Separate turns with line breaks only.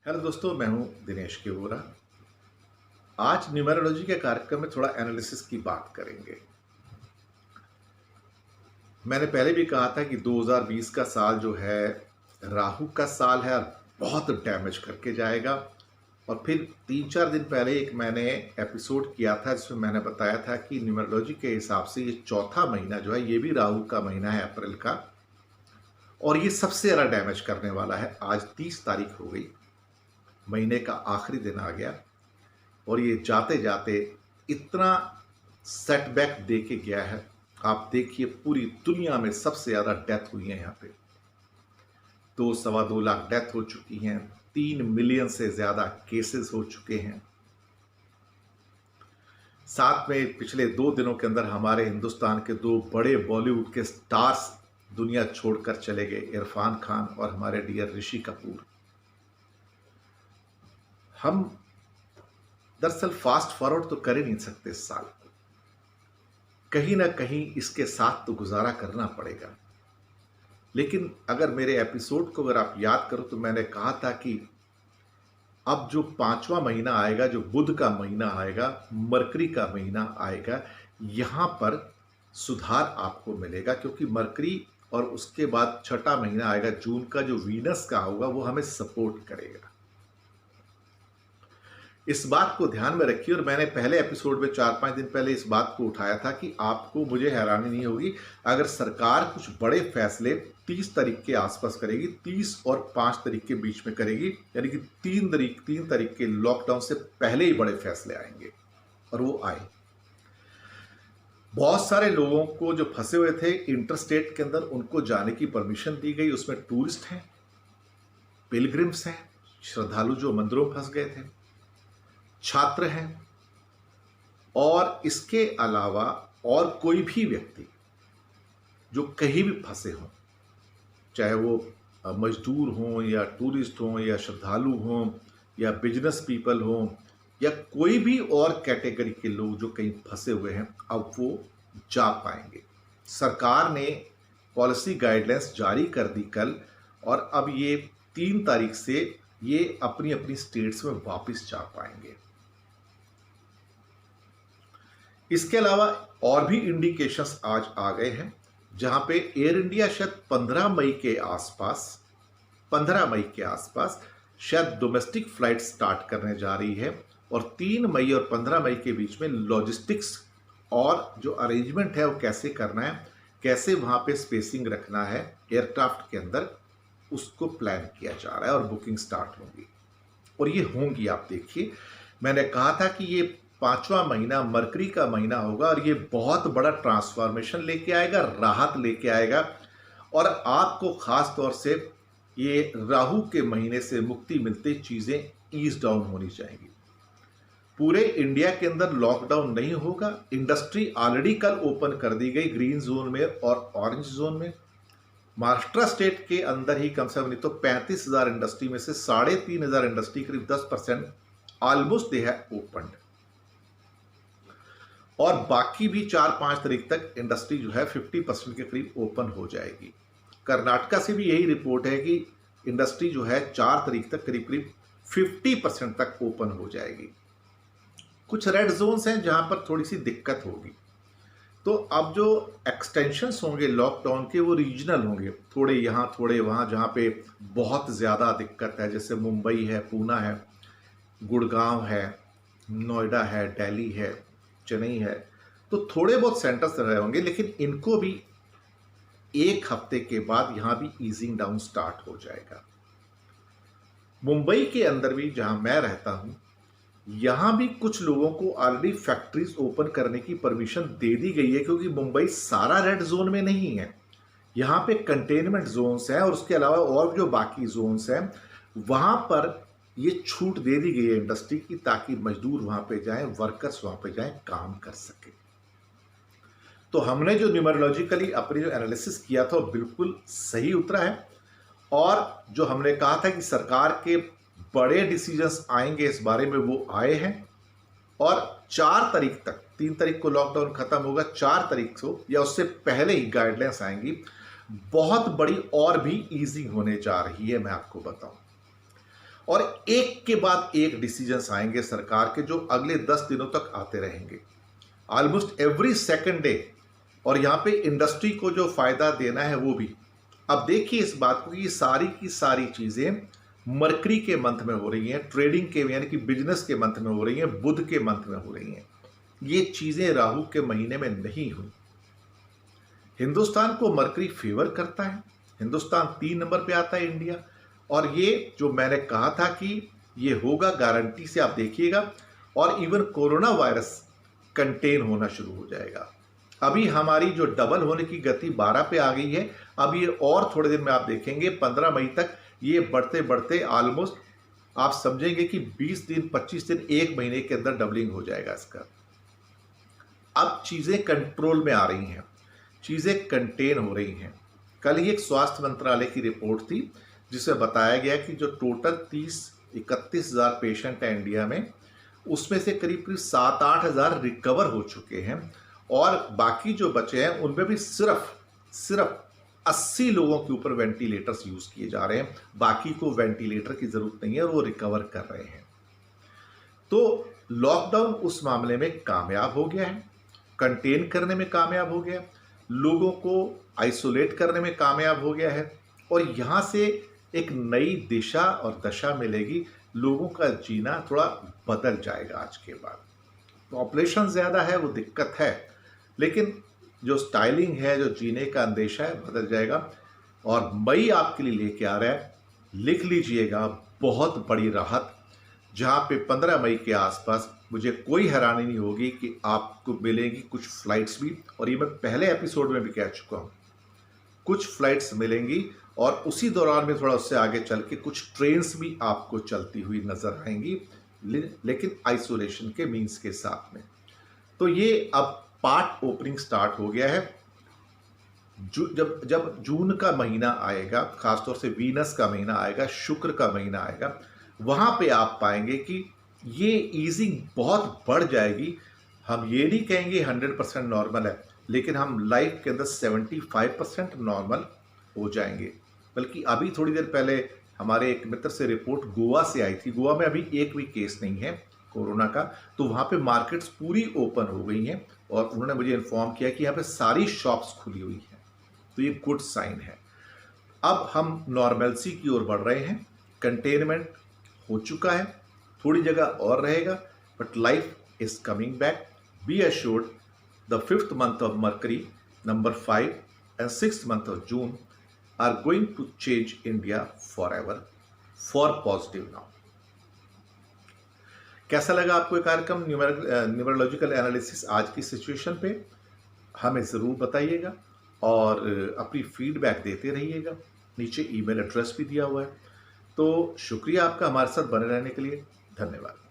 Hello दोस्तों, मैं हूं दिनेश के वोरा। आज न्यूमेरोलॉजी के कार्यक्रम में थोड़ा एनालिसिस की बात करेंगे। मैंने पहले भी कहा था कि 2020 का साल जो है राहु का साल है और बहुत डैमेज करके जाएगा। और फिर 3-4 दिन पहले एक मैंने एपिसोड किया था जिसमें मैंने बताया था कि न्यूमेरोलॉजी के हिसाब से ये चौथा महीना जो है ये भी राहु का महीना है, अप्रैल का, और ये सबसे ज़्यादा डैमेज करने वाला है। आज 30 तारीख हो गई, महीने का आखिरी दिन आ गया और ये जाते जाते इतना सेटबैक दे के गया है। आप देखिए, पूरी दुनिया में सबसे ज़्यादा डेथ हुई है। यहाँ पे 2-2.25 लाख डेथ हो चुकी हैं, 3 मिलियन से ज़्यादा केसेस हो चुके हैं। साथ में पिछले 2 दिनों के अंदर हमारे हिंदुस्तान के 2 बड़े बॉलीवुड के स्टार्स दुनिया छोड़कर चले गए, इरफान खान और हमारे डियर ऋषि कपूर। हम दरअसल फास्ट फॉरवर्ड तो कर ही नहीं सकते इस साल को, कहीं ना कहीं इसके साथ तो गुजारा करना पड़ेगा। लेकिन अगर मेरे एपिसोड को अगर आप याद करो तो मैंने कहा था कि अब जो 5वां महीना आएगा, जो बुध का महीना आएगा, मरकरी का महीना आएगा, यहाँ पर सुधार आपको मिलेगा, क्योंकि मरकरी और उसके बाद छठा महीना आएगा जून का, जो वीनस का होगा, वो हमें सपोर्ट करेगा। इस बात को ध्यान में रखिए। और मैंने पहले एपिसोड में 4-5 दिन पहले इस बात को उठाया था कि आपको, मुझे हैरानी नहीं होगी अगर सरकार कुछ बड़े फैसले 30 तारीख के आसपास करेगी, 30 और 5 तारीख के बीच में करेगी, यानी कि 3 तारीख के लॉकडाउन से पहले ही बड़े फैसले आएंगे। और वो आए। बहुत सारे लोगों को जो फंसे हुए थे इंटरस्टेट के अंदर, उनको जाने की परमिशन दी गई। उसमें टूरिस्ट हैं, पिलग्रिम्स हैं, श्रद्धालु जो मंदिरों में फंस गए थे, छात्र हैं, और इसके अलावा और कोई भी व्यक्ति जो कहीं भी फंसे हों, चाहे वो मजदूर हों या टूरिस्ट हों या श्रद्धालु हों या बिजनेस पीपल हों या कोई भी और कैटेगरी के लोग जो कहीं फंसे हुए हैं, अब वो जा पाएंगे। सरकार ने पॉलिसी गाइडलाइंस जारी कर दी कल, और अब ये 3 तारीख से ये अपनी अपनी स्टेट्स में वापस जा पाएंगे। इसके अलावा और भी इंडिकेशंस आज आ गए हैं, जहां पे एयर इंडिया शायद 15 मई के आसपास शायद डोमेस्टिक फ्लाइट स्टार्ट करने जा रही है। और 3 मई और 15 मई के बीच में लॉजिस्टिक्स और जो अरेंजमेंट है वो कैसे करना है, कैसे वहां पे स्पेसिंग रखना है एयरक्राफ्ट के अंदर, उसको प्लान किया जा रहा है और बुकिंग स्टार्ट होंगी। और ये होंगी, आप देखिए, मैंने कहा था कि ये 5वां महीना मरकरी का महीना होगा और ये बहुत बड़ा ट्रांसफॉर्मेशन लेके आएगा, राहत लेके आएगा। और आपको खास तौर से ये राहु के महीने से मुक्ति मिलते चीजें ईज डाउन होनी चाहिए। पूरे इंडिया के अंदर लॉकडाउन नहीं होगा। इंडस्ट्री ऑलरेडी कल ओपन कर दी गई, ग्रीन जोन में और ऑरेंज जोन में। महाराष्ट्र स्टेट के अंदर ही कम से कम नहीं तो 35,000 इंडस्ट्री में से 3,500 इंडस्ट्री, करीब 10% ऑलमोस्ट दे है ओपन। और बाकी भी 4-5 तारीख तक इंडस्ट्री जो है 50% के करीब ओपन हो जाएगी। कर्नाटका से भी यही रिपोर्ट है कि इंडस्ट्री जो है 4 तारीख तक करीब करीब 50% तक ओपन हो जाएगी। कुछ रेड जोन्स हैं जहां पर थोड़ी सी दिक्कत होगी। तो अब जो एक्सटेंशंस होंगे लॉकडाउन के, वो रीजनल होंगे, थोड़े यहाँ थोड़े वहाँ। जहाँ पे बहुत ज़्यादा दिक्कत है, जैसे मुंबई है, पूना है, गुड़गांव है, नोएडा है, दिल्ली है, चेन्नई है, तो थोड़े बहुत सेंटर्स रहे होंगे। लेकिन इनको भी 1 हफ्ते के बाद यहाँ भी ईजिंग डाउन स्टार्ट हो जाएगा। मुंबई के अंदर भी, जहाँ मैं रहता हूँ, यहाँ भी कुछ लोगों को ऑलरेडी फैक्ट्रीज ओपन करने की परमिशन दे दी गई है, क्योंकि मुंबई सारा रेड जोन में नहीं है। यहाँ पे कंटेनमेंट जोन्स हैं और उसके अलावा और जो बाकी जोन्स हैं वहाँ पर ये छूट दे दी गई है इंडस्ट्री की, ताकि मजदूर वहाँ पे जाएं, वर्कर्स वहाँ पे जाएं, काम कर सके। तो हमने जो न्यूमरोलॉजिकली अपनी जो एनालिसिस किया था वो बिल्कुल सही उतरा है। और जो हमने कहा था कि सरकार के बड़े डिसीजंस आएंगे इस बारे में, वो आए हैं। और 4 तारीख तक, 3 तारीख को लॉकडाउन खत्म होगा, 4 तारीख को या उससे पहले ही गाइडलाइंस आएंगी। बहुत बड़ी और भी ईजिंग होने जा रही है, मैं आपको बताऊं। और एक के बाद एक डिसीजंस आएंगे सरकार के जो अगले 10 दिनों तक आते रहेंगे, ऑलमोस्ट एवरी सेकंड डे। और यहाँ पे इंडस्ट्री को जो फायदा देना है वो भी। अब देखिए इस बात को कि ये सारी की सारी चीजें मरकरी के मंथ में हो रही हैं, ट्रेडिंग के यानी कि बिजनेस के मंथ में हो रही हैं, बुध के मंथ में हो रही हैं। ये चीजें राहु के महीने में नहीं हुई। हिंदुस्तान को मरकरी फेवर करता है, हिंदुस्तान 3 नंबर पे आता है इंडिया। और ये जो मैंने कहा था कि ये होगा गारंटी से, आप देखिएगा। और इवन कोरोना वायरस कंटेन होना शुरू हो जाएगा। अभी हमारी जो डबल होने की गति 12 पे आ गई है, अब ये और थोड़े दिन में आप देखेंगे 15 मई तक ये बढ़ते बढ़ते ऑलमोस्ट आप समझेंगे कि 20 दिन 25 दिन 1 महीने के अंदर डबलिंग हो जाएगा इसका। अब चीजें कंट्रोल में आ रही हैं, चीजें कंटेन हो रही हैं। कल ही एक स्वास्थ्य मंत्रालय की रिपोर्ट थी जिसमें बताया गया कि जो टोटल 30-31 हज़ार पेशेंट हैं इंडिया में, उसमें से करीब करीब 7-8 हज़ार रिकवर हो चुके हैं। और बाकी जो बचे हैं उनमें भी सिर्फ 80 लोगों के ऊपर वेंटिलेटर्स यूज किए जा रहे हैं। बाकी को वेंटिलेटर की जरूरत नहीं है और वो रिकवर कर रहे हैं। तो लॉकडाउन उस मामले में कामयाब हो गया है, कंटेन करने में कामयाब हो गया, लोगों को आइसोलेट करने में कामयाब हो गया है। और यहाँ से एक नई दिशा और दशा मिलेगी, लोगों का जीना थोड़ा बदल जाएगा आज के बाद। पॉपुलेशन ज़्यादा है वो दिक्कत है, लेकिन जो स्टाइलिंग है, जो जीने का अंदेशा है, बदल जाएगा। और मई आपके लिए लेके आ रहा है, लिख लीजिएगा, बहुत बड़ी राहत, जहाँ पे 15 मई के आसपास मुझे कोई हैरानी नहीं होगी कि आपको मिलेंगी कुछ फ्लाइट्स भी। और ये मैं पहले एपिसोड में भी कह चुका हूँ, कुछ फ्लाइट्स मिलेंगी और उसी दौरान में थोड़ा उससे आगे चल के कुछ ट्रेन्स भी आपको चलती हुई नजर आएंगी, लेकिन आइसोलेशन के मीन्स के साथ में। तो ये अब पार्ट ओपनिंग स्टार्ट हो गया है। जब जून का महीना आएगा, खासतौर से वीनस का महीना आएगा, शुक्र का महीना आएगा, वहां पे आप पाएंगे कि ये ईजिंग बहुत बढ़ जाएगी। हम ये नहीं कहेंगे 100% नॉर्मल है, लेकिन हम लाइफ के अंदर 75% नॉर्मल हो जाएंगे। बल्कि अभी थोड़ी देर पहले हमारे एक मित्र से रिपोर्ट गोवा से आई थी। गोवा में अभी एक भी केस नहीं है कोरोना का, तो वहाँ पे मार्केट्स पूरी ओपन हो गई हैं। और उन्होंने मुझे इन्फॉर्म किया कि यहाँ पे सारी शॉप्स खुली हुई हैं, तो ये गुड साइन है। अब हम नॉर्मलसी की ओर बढ़ रहे हैं, कंटेनमेंट हो चुका है, थोड़ी जगह और रहेगा, but life is coming back. Be assured the 5th month of Mercury, number 5 and 6th month of June are going to change India forever for positive now. कैसा लगा आपको ये कार्यक्रम न्यूमरोलॉजिकल एनालिसिस आज की सिचुएशन पे? हमें ज़रूर बताइएगा और अपनी फीडबैक देते रहिएगा। नीचे ईमेल एड्रेस भी दिया हुआ है। तो शुक्रिया आपका हमारे साथ बने रहने के लिए। धन्यवाद।